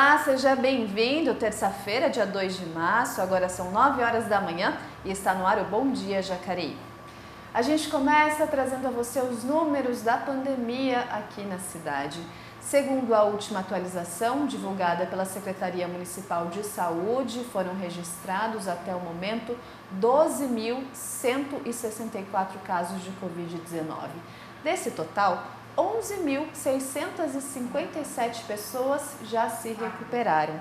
Olá, seja bem-vindo. Terça-feira, dia 2 de março, agora são 9 horas da manhã e está no ar o Bom Dia Jacareí. A gente começa trazendo a você os números da pandemia aqui na cidade. Segundo a última atualização divulgada pela Secretaria Municipal de Saúde, foram registrados até o momento 12.164 casos de Covid-19. Desse total, 11.657 pessoas já se recuperaram.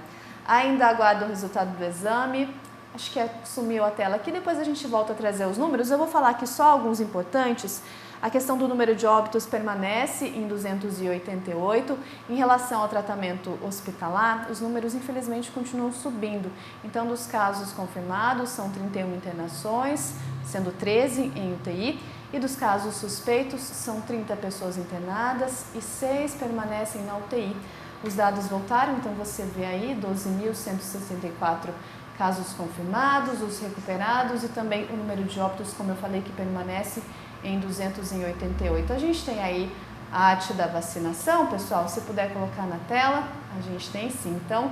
Ainda aguardo o resultado do exame. Acho que sumiu a tela aqui, depois a gente volta a trazer os números. Eu vou falar aqui só alguns importantes. A questão do número de óbitos permanece em 288. Em relação ao tratamento hospitalar, os números infelizmente continuam subindo. Então, dos casos confirmados, são 31 internações, sendo 13 em UTI. E dos casos suspeitos, são 30 pessoas internadas e 6 permanecem na UTI. Os dados voltaram, então você vê aí 12.164 casos confirmados, os recuperados e também o número de óbitos, como eu falei, que permanece em 288. A gente tem aí a arte da vacinação, pessoal, se puder colocar na tela, a gente tem sim. Então,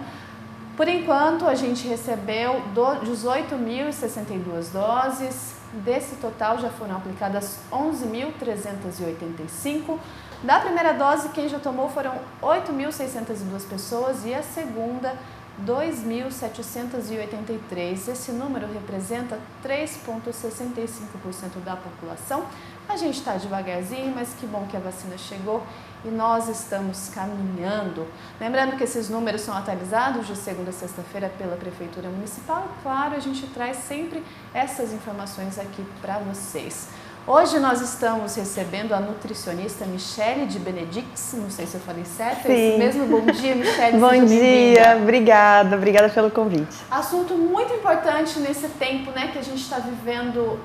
por enquanto, a gente recebeu 18.062 doses. Desse total, já foram aplicadas 11.385. Da primeira dose, quem já tomou foram 8.602 pessoas e a segunda, 2.783. Esse número representa 3,65% da população. A gente está devagarzinho, mas que bom que a vacina chegou e nós estamos caminhando. Lembrando que esses números são atualizados de segunda a sexta-feira pela Prefeitura Municipal e, claro, a gente traz sempre essas informações aqui para vocês. Hoje nós estamos recebendo a nutricionista Michele de Benedictis, não sei se eu falei certo, Sim. é isso mesmo? Bom dia, Michele. Bom dia, obrigada pelo convite. Assunto muito importante nesse tempo, né, que a gente está vivendo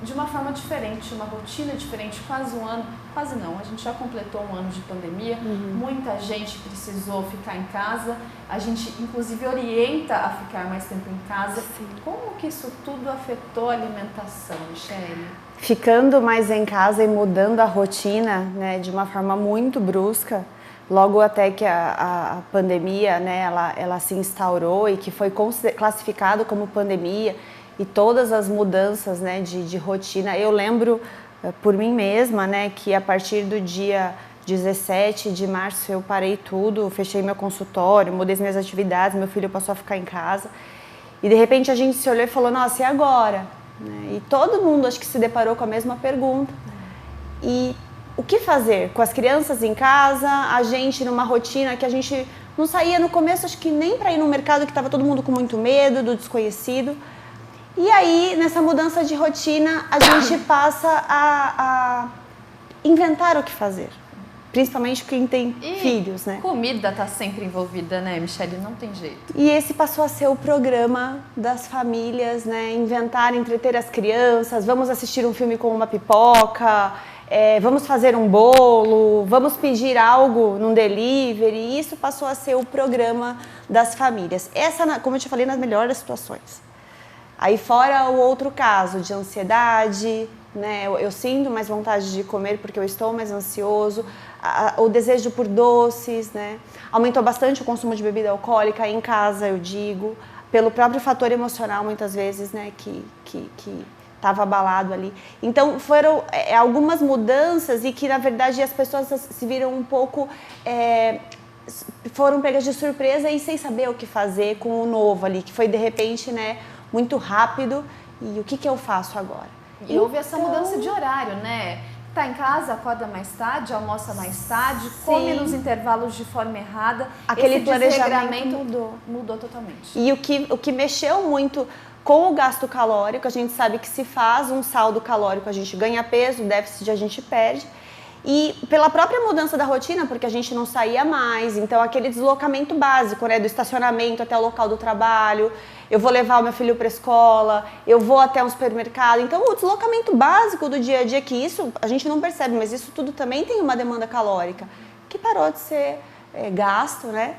de uma forma diferente, uma rotina diferente, quase um ano, quase não, a gente já completou um ano de pandemia, muita gente precisou ficar em casa, a gente inclusive orienta a ficar mais tempo em casa. Sim. Como que isso tudo afetou a alimentação, Michele? Ficando mais em casa e mudando a rotina, né, de uma forma muito brusca, logo até que a pandemia, né, ela se instaurou e que foi classificado como pandemia e todas as mudanças, né, de rotina. Eu lembro por mim mesma, né, que a partir do dia 17 de março eu parei tudo, fechei meu consultório, mudei as minhas atividades, meu filho passou a ficar em casa e de repente a gente se olhou e falou, nossa, e agora? E todo mundo acho que se deparou com a mesma pergunta. E o que fazer? Com as crianças em casa, a gente numa rotina que a gente não saía no começo, acho que nem para ir no mercado, que estava todo mundo com muito medo do desconhecido. E aí, nessa mudança de rotina, a gente passa a inventar o que fazer. Principalmente quem tem filhos, né? Comida está sempre envolvida, né, Michele? Não tem jeito. E esse passou a ser o programa das famílias, né? Inventar, entreter as crianças, vamos assistir um filme com uma pipoca, vamos fazer um bolo, vamos pedir algo num delivery. E isso passou a ser o programa das famílias. Essa, como eu te falei, nas melhores das situações. Aí fora o outro caso de ansiedade, né? Eu sinto mais vontade de comer porque eu estou mais ansioso, o desejo por doces, né? Aumentou bastante o consumo de bebida alcoólica em casa, eu digo, pelo próprio fator emocional muitas vezes, né? Que estava abalado ali. Então foram algumas mudanças e que na verdade as pessoas se viram um pouco foram pegas de surpresa e sem saber o que fazer com o novo ali, que foi de repente, né? Muito rápido. E o que eu faço agora? E houve essa mudança de horário, né? Tá em casa, acorda mais tarde, almoça mais tarde, come nos intervalos de forma errada. Aquele planejamento mudou totalmente. E o que mexeu muito com o gasto calórico, a gente sabe que se faz um saldo calórico, a gente ganha peso, o déficit a gente perde. E pela própria mudança da rotina, porque a gente não saía mais, então aquele deslocamento básico, né, do estacionamento até o local do trabalho, eu vou levar o meu filho para a escola, eu vou até um supermercado, então o deslocamento básico do dia a dia, que isso a gente não percebe, mas isso tudo também tem uma demanda calórica, que parou de ser gasto, né?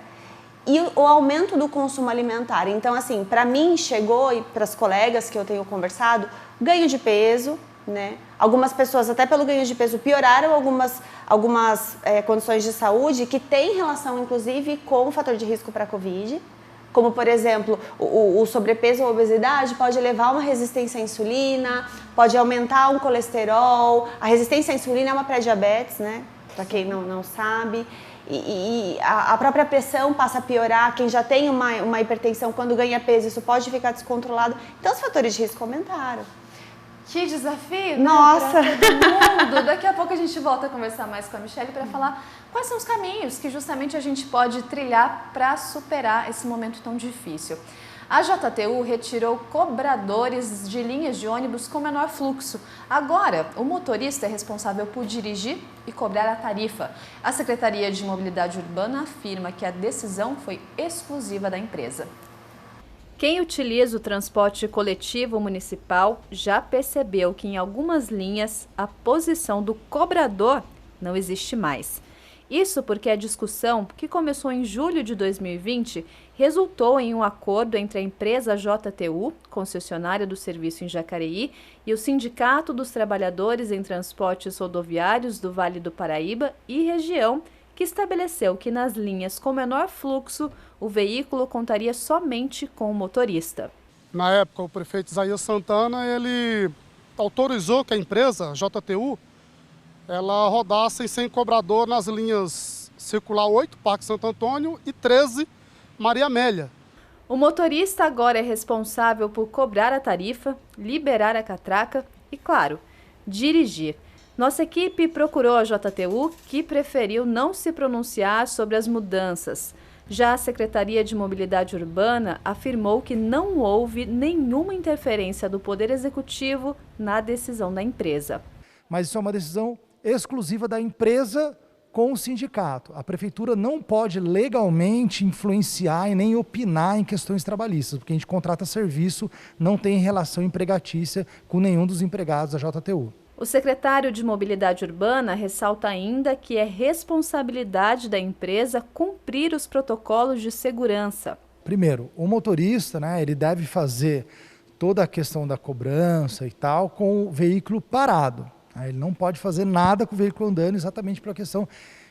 E o aumento do consumo alimentar. Então, assim, para mim chegou, e para as colegas que eu tenho conversado, ganho de peso, né? Algumas pessoas, até pelo ganho de peso, pioraram algumas condições de saúde que têm relação, inclusive, com o fator de risco para a Covid. Como, por exemplo, o sobrepeso ou obesidade pode levar a uma resistência à insulina, pode aumentar um colesterol. A resistência à insulina é uma pré-diabetes, né? Para quem não sabe. E a própria pressão passa a piorar. Quem já tem uma hipertensão, quando ganha peso, isso pode ficar descontrolado. Então, os fatores de risco aumentaram. Que desafio, nossa, né, para todo mundo. Daqui a pouco a gente volta a conversar mais com a Michelle para falar quais são os caminhos que justamente a gente pode trilhar para superar esse momento tão difícil. A JTU retirou cobradores de linhas de ônibus com menor fluxo. Agora, o motorista é responsável por dirigir e cobrar a tarifa. A Secretaria de Mobilidade Urbana afirma que a decisão foi exclusiva da empresa. Quem utiliza o transporte coletivo municipal já percebeu que em algumas linhas a posição do cobrador não existe mais. Isso porque a discussão, que começou em julho de 2020, resultou em um acordo entre a empresa JTU, concessionária do serviço em Jacareí, e o Sindicato dos Trabalhadores em Transportes Rodoviários do Vale do Paraíba e região, que estabeleceu que nas linhas com menor fluxo, o veículo contaria somente com o motorista. Na época, o prefeito Isaías Santana, ele autorizou que a empresa, JTU, ela rodasse sem cobrador nas linhas circular 8, Parque Santo Antônio, e 13, Maria Amélia. O motorista agora é responsável por cobrar a tarifa, liberar a catraca e, claro, dirigir. Nossa equipe procurou a JTU, que preferiu não se pronunciar sobre as mudanças. Já a Secretaria de Mobilidade Urbana afirmou que não houve nenhuma interferência do Poder Executivo na decisão da empresa. Mas isso é uma decisão exclusiva da empresa com o sindicato. A prefeitura não pode legalmente influenciar e nem opinar em questões trabalhistas, porque a gente contrata serviço, não tem relação empregatícia com nenhum dos empregados da JTU. O secretário de Mobilidade Urbana ressalta ainda que é responsabilidade da empresa cumprir os protocolos de segurança. Primeiro, o motorista, ele deve fazer toda a questão da cobrança e tal com o veículo parado. Ele não pode fazer nada com o veículo andando exatamente pela questão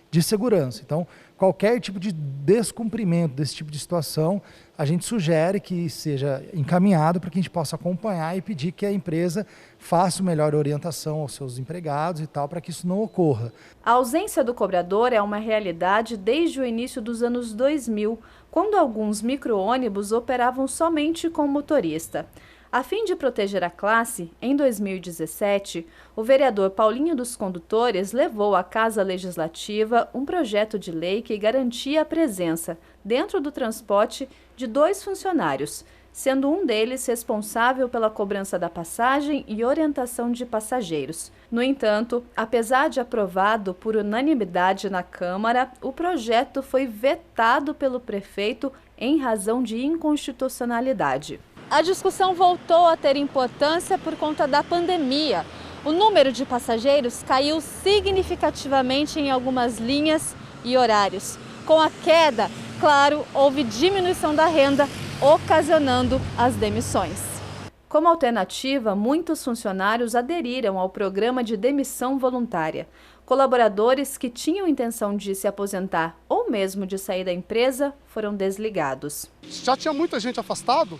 de segurança. Então, qualquer tipo de descumprimento desse tipo de situação, a gente sugere que seja encaminhado para que a gente possa acompanhar e pedir que a empresa faça melhor orientação aos seus empregados e tal, para que isso não ocorra. A ausência do cobrador é uma realidade desde o início dos anos 2000, quando alguns micro-ônibus operavam somente com motorista. A fim de proteger a classe, em 2017, o vereador Paulinho dos Condutores levou à Casa Legislativa um projeto de lei que garantia a presença, dentro do transporte, de 2 funcionários, sendo um deles responsável pela cobrança da passagem e orientação de passageiros. No entanto, apesar de aprovado por unanimidade na Câmara, o projeto foi vetado pelo prefeito em razão de inconstitucionalidade. A discussão voltou a ter importância por conta da pandemia. O número de passageiros caiu significativamente em algumas linhas e horários. Com a queda, claro, houve diminuição da renda, ocasionando as demissões. Como alternativa, muitos funcionários aderiram ao programa de demissão voluntária. Colaboradores que tinham intenção de se aposentar ou mesmo de sair da empresa foram desligados. Já tinha muita gente afastado,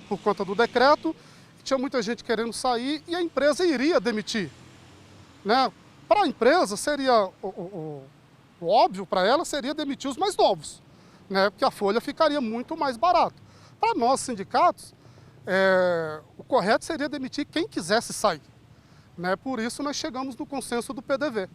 por conta do decreto, tinha muita gente querendo sair e a empresa iria demitir. Para a empresa, seria o óbvio para ela seria demitir os mais novos, porque a folha ficaria muito mais barato. Para nós, sindicatos, o correto seria demitir quem quisesse sair. Por isso, nós chegamos no consenso do PDV.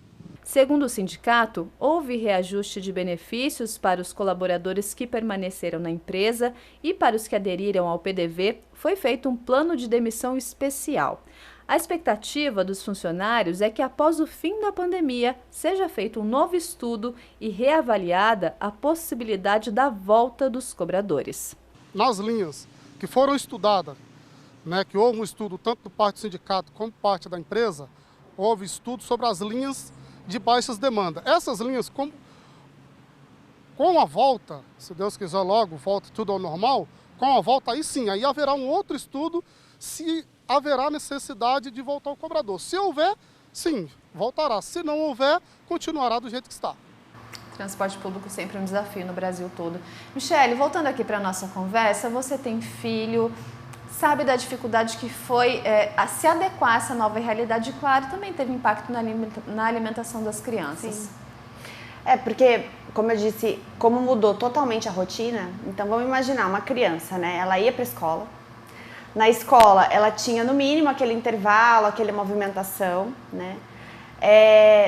Segundo o sindicato, houve reajuste de benefícios para os colaboradores que permaneceram na empresa e para os que aderiram ao PDV, foi feito um plano de demissão especial. A expectativa dos funcionários é que após o fim da pandemia seja feito um novo estudo e reavaliada a possibilidade da volta dos cobradores. Nas linhas que foram estudadas, que houve um estudo tanto por parte do sindicato como por parte da empresa, houve estudo sobre as linhas de baixas demandas. Essas linhas, com a volta, se Deus quiser logo, volta tudo ao normal, com a volta aí sim, aí haverá um outro estudo se haverá necessidade de voltar ao cobrador. Se houver, sim, voltará. Se não houver, continuará do jeito que está. Transporte público sempre um desafio no Brasil todo. Michele, voltando aqui para a nossa conversa, você tem filho, sabe da dificuldade que foi a se adequar a essa nova realidade e, claro, também teve impacto na alimentação das crianças. Sim. Porque, como eu disse, como mudou totalmente a rotina, então vamos imaginar uma criança, né? Ela ia para a escola. Na escola, ela tinha no mínimo aquele intervalo, aquela movimentação, né?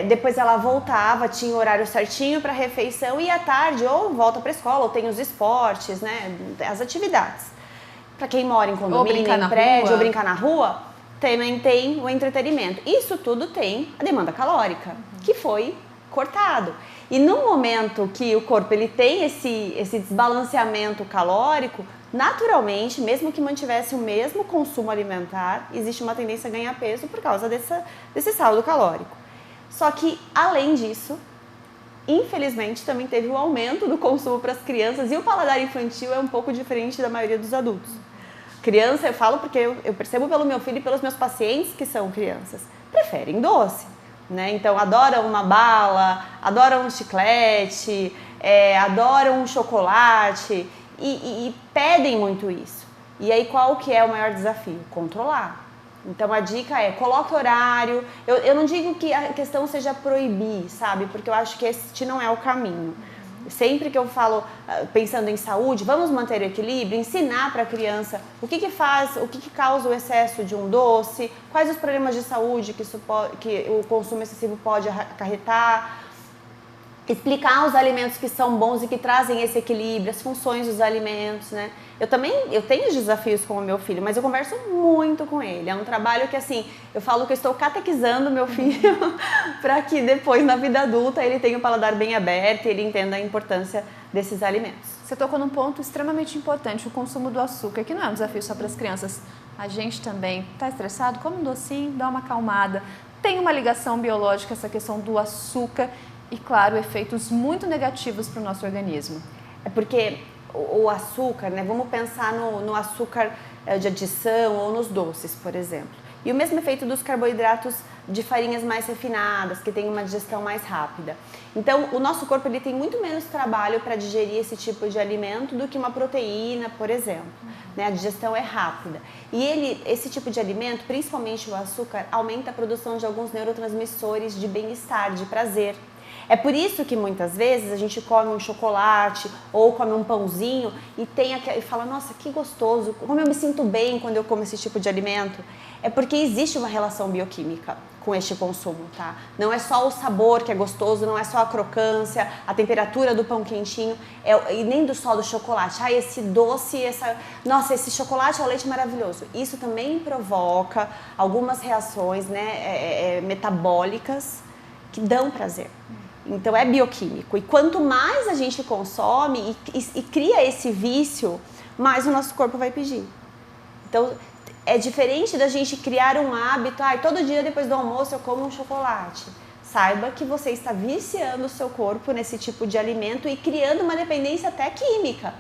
Depois ela voltava, tinha o horário certinho para refeição e à tarde ou volta para a escola, ou tem os esportes, né? As atividades. Para quem mora em condomínio, em prédio, ou brincar na rua, também tem o entretenimento. Isso tudo tem a demanda calórica, que foi cortado. E no momento que o corpo ele tem esse desbalanceamento calórico, naturalmente, mesmo que mantivesse o mesmo consumo alimentar, existe uma tendência a ganhar peso por causa desse saldo calórico. Só que, além disso, infelizmente, também teve o aumento do consumo para as crianças e o paladar infantil é um pouco diferente da maioria dos adultos. Criança, eu falo porque eu percebo pelo meu filho e pelos meus pacientes que são crianças, preferem doce. Né? Então, adoram uma bala, adoram um chiclete, adoram um chocolate e pedem muito isso. E aí, qual que é o maior desafio? Controlar. Então, a dica é, coloque horário. Eu não digo que a questão seja proibir, sabe? Porque eu acho que este não é o caminho. Sempre que eu falo, pensando em saúde, vamos manter o equilíbrio, ensinar para a criança o que causa o excesso de um doce, quais os problemas de saúde que o consumo excessivo pode acarretar, explicar os alimentos que são bons e que trazem esse equilíbrio, as funções dos alimentos, né? Eu tenho desafios com o meu filho, mas eu converso muito com ele. É um trabalho que, assim, eu falo que eu estou catequizando meu filho para que depois, na vida adulta, ele tenha o paladar bem aberto e ele entenda a importância desses alimentos. Você tocou num ponto extremamente importante, o consumo do açúcar, que não é um desafio só para as crianças. A gente também está estressado, come um docinho, dá uma acalmada. Tem uma ligação biológica essa questão do açúcar e, claro, efeitos muito negativos para o nosso organismo. É porque o açúcar, né? Vamos pensar no açúcar de adição ou nos doces, por exemplo. E o mesmo efeito dos carboidratos de farinhas mais refinadas, que tem uma digestão mais rápida. Então, o nosso corpo ele tem muito menos trabalho para digerir esse tipo de alimento do que uma proteína, por exemplo. Né? A digestão é rápida. E esse tipo de alimento, principalmente o açúcar, aumenta a produção de alguns neurotransmissores de bem-estar, de prazer. É por isso que muitas vezes a gente come um chocolate ou come um pãozinho e fala, nossa, que gostoso, como eu me sinto bem quando eu como esse tipo de alimento. É porque existe uma relação bioquímica com este consumo, tá? Não é só o sabor que é gostoso, não é só a crocância, a temperatura do pão quentinho, e nem só do chocolate. Esse doce, nossa, esse chocolate ao leite maravilhoso. Isso também provoca algumas reações, né, metabólicas que dão prazer. Então é bioquímico e quanto mais a gente consome e cria esse vício, mais o nosso corpo vai pedir. Então é diferente da gente criar um hábito, todo dia depois do almoço eu como um chocolate. Saiba que você está viciando o seu corpo nesse tipo de alimento e criando uma dependência até química.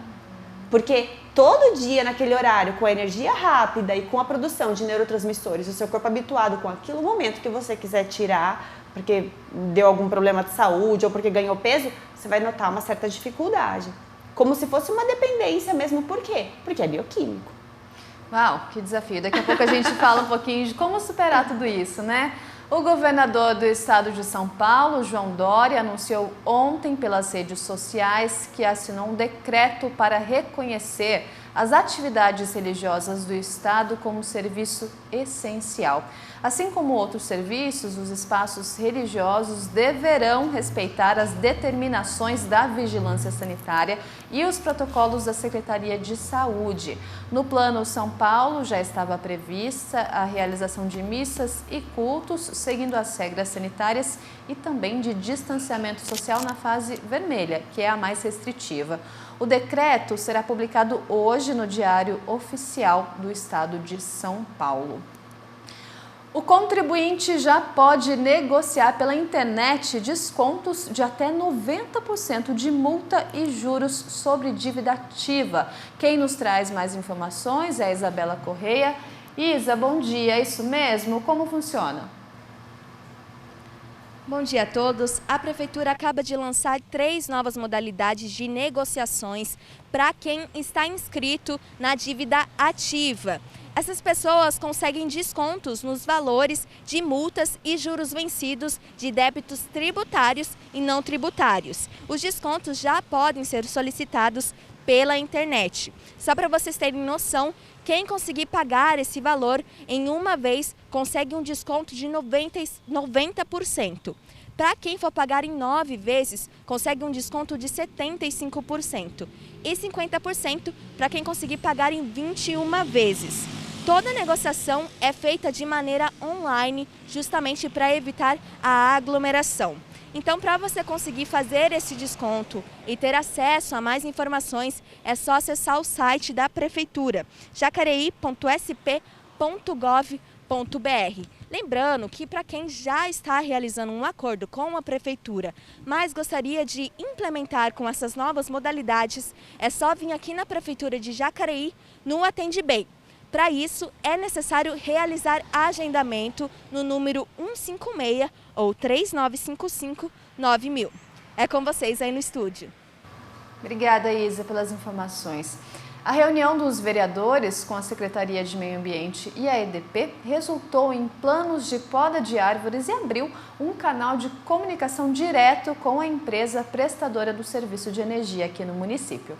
Porque todo dia naquele horário, com a energia rápida e com a produção de neurotransmissores, o seu corpo habituado com aquilo, momento que você quiser tirar, porque deu algum problema de saúde ou porque ganhou peso, você vai notar uma certa dificuldade. Como se fosse uma dependência mesmo. Por quê? Porque é bioquímico. Uau, que desafio. Daqui a pouco a gente fala um pouquinho de como superar tudo isso, né? O governador do estado de São Paulo, João Dória, anunciou ontem pelas redes sociais que assinou um decreto para reconhecer as atividades religiosas do estado como serviço essencial. Assim como outros serviços, os espaços religiosos deverão respeitar as determinações da Vigilância Sanitária e os protocolos da Secretaria de Saúde. No Plano São Paulo já estava prevista a realização de missas e cultos, seguindo as regras sanitárias e também de distanciamento social na fase vermelha, que é a mais restritiva. O decreto será publicado hoje no Diário Oficial do Estado de São Paulo. O contribuinte já pode negociar pela internet descontos de até 90% de multa e juros sobre dívida ativa. Quem nos traz mais informações é a Isabela Correia. Isa, bom dia, é isso mesmo? Como funciona? Bom dia a todos. A Prefeitura acaba de lançar 3 novas modalidades de negociações para quem está inscrito na dívida ativa. Essas pessoas conseguem descontos nos valores de multas e juros vencidos de débitos tributários e não tributários. Os descontos já podem ser solicitados pela internet. Só para vocês terem noção, quem conseguir pagar esse valor em uma vez consegue um desconto de 90%. Para quem for pagar em 9 vezes, consegue um desconto de 75%. E 50% para quem conseguir pagar em 21 vezes. Toda negociação é feita de maneira online, justamente para evitar a aglomeração. Então, para você conseguir fazer esse desconto e ter acesso a mais informações, é só acessar o site da Prefeitura, jacareí.sp.gov.br. Lembrando que para quem já está realizando um acordo com a Prefeitura, mas gostaria de implementar com essas novas modalidades, é só vir aqui na Prefeitura de Jacareí no Atende Bem. Para isso, é necessário realizar agendamento no número 156 ou 3955-9000. É com vocês aí no estúdio. Obrigada, Isa, pelas informações. A reunião dos vereadores com a Secretaria de Meio Ambiente e a EDP resultou em planos de poda de árvores e abriu um canal de comunicação direto com a empresa prestadora do serviço de energia aqui no município.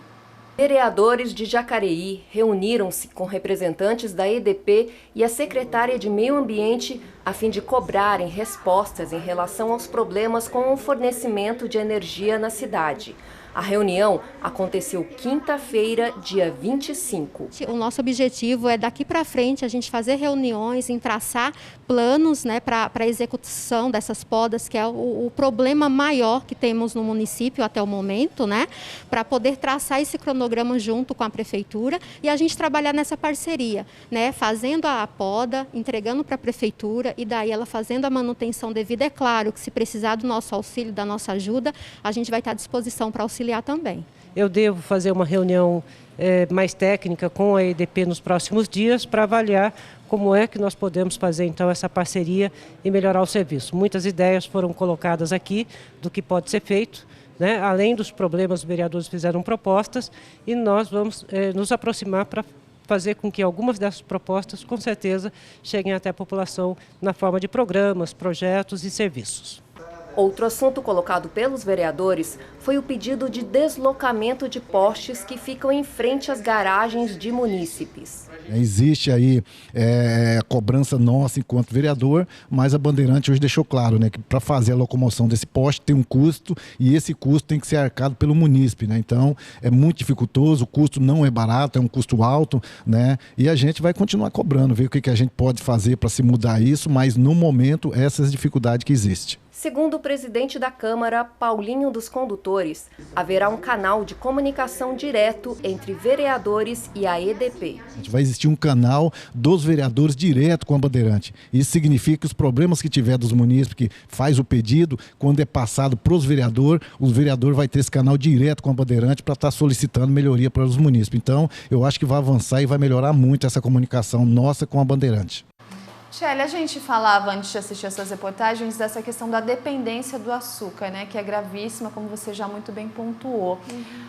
Vereadores de Jacareí reuniram-se com representantes da EDP e a secretária de Meio Ambiente a fim de cobrarem respostas em relação aos problemas com o fornecimento de energia na cidade. A reunião aconteceu quinta-feira, dia 25. O nosso objetivo é daqui para frente a gente fazer reuniões, em traçar planos, né, para a execução dessas podas, que é o problema maior que temos no município até o momento, né, para poder traçar esse cronograma junto com a Prefeitura e a gente trabalhar nessa parceria, né, fazendo a poda, entregando para a Prefeitura e daí ela fazendo a manutenção devida. É claro que se precisar do nosso auxílio, da nossa ajuda, a gente vai estar à disposição para auxiliar também. Eu devo fazer uma reunião mais técnica com a EDP nos próximos dias para avaliar como é que nós podemos fazer então essa parceria e melhorar o serviço. Muitas ideias foram colocadas aqui do que pode ser feito, né? Além dos problemas, os vereadores fizeram propostas e nós vamos nos aproximar para fazer com que algumas dessas propostas, com certeza, cheguem até a população na forma de programas, projetos e serviços. Outro assunto colocado pelos vereadores foi o pedido de deslocamento de postes que ficam em frente às garagens de munícipes. Existe aí cobrança nossa enquanto vereador, mas a Bandeirante hoje deixou claro, né, que para fazer a locomoção desse poste tem um custo e esse custo tem que ser arcado pelo munícipe, né? Então é muito dificultoso, o custo não é barato, é um custo alto, né? E a gente vai continuar cobrando, ver o que a gente pode fazer para se mudar isso, mas no momento essas dificuldades que existem. Segundo o presidente da Câmara, Paulinho dos Condutores, haverá um canal de comunicação direto entre vereadores e a EDP. Vai existir um canal dos vereadores direto com a Bandeirante. Isso significa que os problemas que tiver dos munícipes que faz o pedido, quando é passado para os vereadores, o vereador vai ter esse canal direto com a Bandeirante para estar solicitando melhoria para os munícipes. Então, eu acho que vai avançar e vai melhorar muito essa comunicação nossa com a Bandeirante. Shelly, a gente falava antes de assistir essas reportagens dessa questão da dependência do açúcar, né, que é gravíssima, como você já muito bem pontuou.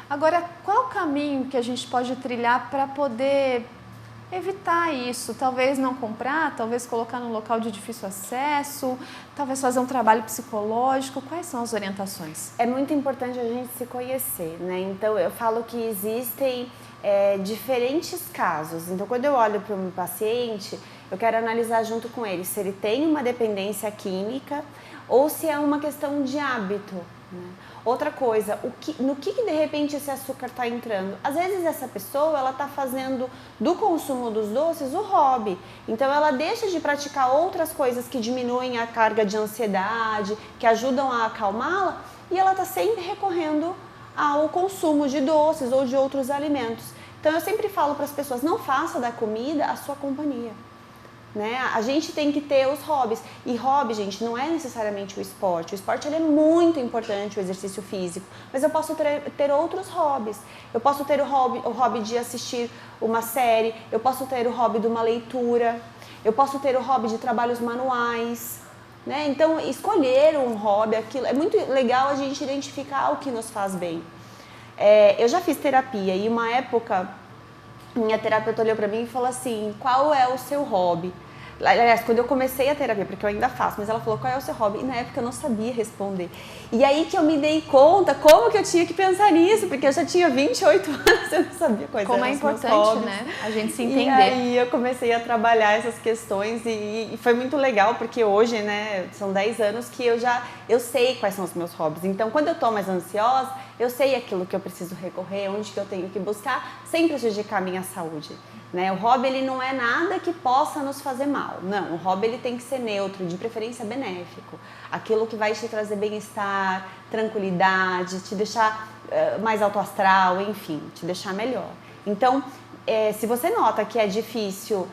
Agora, qual o caminho que a gente pode trilhar para poder evitar isso? Talvez não comprar, talvez colocar num local de difícil acesso, talvez fazer um trabalho psicológico. Quais são as orientações? É muito importante a gente se conhecer, né? Então, eu falo que existem diferentes casos. Então, quando eu olho para um paciente, eu quero analisar junto com ele se ele tem uma dependência química ou se é uma questão de hábito, né? Outra coisa, no que de repente esse açúcar está entrando? Às vezes essa pessoa ela está fazendo do consumo dos doces o hobby. Então ela deixa de praticar outras coisas que diminuem a carga de ansiedade, que ajudam a acalmá-la, e ela está sempre recorrendo ao consumo de doces ou de outros alimentos. Então eu sempre falo para as pessoas, não faça da comida a sua companhia. né? A gente tem que ter os hobbies. E hobby, gente, não é necessariamente o esporte. O esporte ele é muito importante, o exercício físico. Mas eu posso ter outros hobbies. Eu posso ter o hobby de assistir uma série. Eu posso ter o hobby de uma leitura. Eu posso ter o hobby de trabalhos manuais. Né? Então, escolher um hobby, aquilo, é muito legal a gente identificar o que nos faz bem. Eu já fiz terapia e uma época minha terapeuta olhou para mim e falou assim, qual é o seu hobby? Aliás, quando eu comecei a terapia, porque eu ainda faço, mas ela falou, qual é o seu hobby? E na época eu não sabia responder. E aí que eu me dei conta como que eu tinha que pensar nisso, porque eu já tinha 28 anos, eu não sabia quais como eram é os meus importante, hobbies. né? A gente se entender. E aí eu comecei a trabalhar essas questões e foi muito legal, porque hoje, né, são 10 anos que eu sei quais são os meus hobbies. Então, quando eu tô mais ansiosa, eu sei aquilo que eu preciso recorrer, onde que eu tenho que buscar, sem prejudicar a minha saúde. Né? O hobby ele não é nada que possa nos fazer mal, não, o hobby ele tem que ser neutro, de preferência benéfico, aquilo que vai te trazer bem-estar, tranquilidade, te deixar mais alto astral, enfim, te deixar melhor. Então, se você nota que é difícil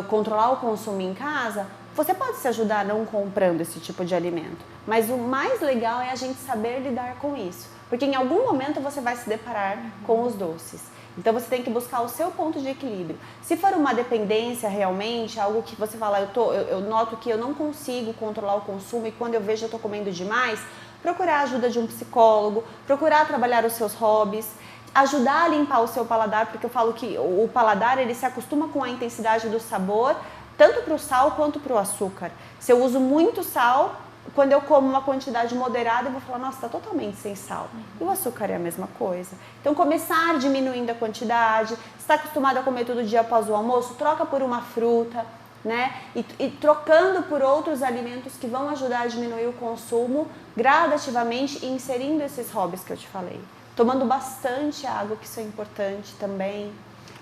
controlar o consumo em casa, você pode se ajudar não comprando esse tipo de alimento, mas o mais legal é a gente saber lidar com isso, porque em algum momento você vai se deparar com os doces. Então você tem que buscar o seu ponto de equilíbrio. Se for uma dependência realmente, algo que você fala, eu noto que eu não consigo controlar o consumo e quando eu vejo eu estou comendo demais, procurar a ajuda de um psicólogo, procurar trabalhar os seus hobbies, ajudar a limpar o seu paladar, porque eu falo que o paladar ele se acostuma com a intensidade do sabor, tanto para o sal quanto para o açúcar. Se eu uso muito sal, quando eu como uma quantidade moderada, eu vou falar, nossa, está totalmente sem sal. E o açúcar é a mesma coisa. Então, começar diminuindo a quantidade, se está acostumado a comer todo dia após o almoço, troca por uma fruta, né? E trocando por outros alimentos que vão ajudar a diminuir o consumo gradativamente e inserindo esses hobbies que eu te falei. Tomando bastante água, que isso é importante também.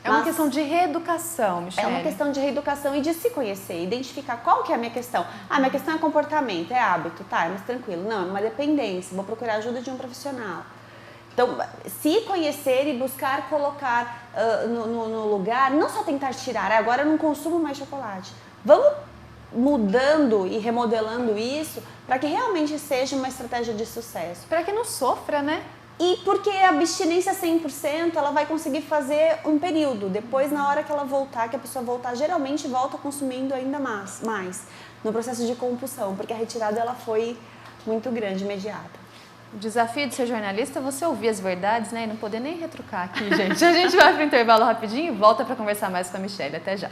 É uma questão de reeducação, Michele. É uma questão de reeducação e de se conhecer, identificar qual que é a minha questão. Ah, minha questão é comportamento, é hábito, tá, é mais tranquilo. Não, é uma dependência, vou procurar a ajuda de um profissional. Então, se conhecer e buscar colocar no lugar, não só tentar tirar, agora eu não consumo mais chocolate. Vamos mudando e remodelando isso para que realmente seja uma estratégia de sucesso. Para que não sofra, né? E porque a abstinência 100%, ela vai conseguir fazer um período. Depois, na hora que ela voltar, que a pessoa voltar, geralmente volta consumindo ainda mais no processo de compulsão, porque a retirada ela foi muito grande, imediata. O desafio de ser jornalista é você ouvir as verdades, né? E não poder nem retrucar aqui, gente. A gente vai para o intervalo rapidinho e volta para conversar mais com a Michele. Até já.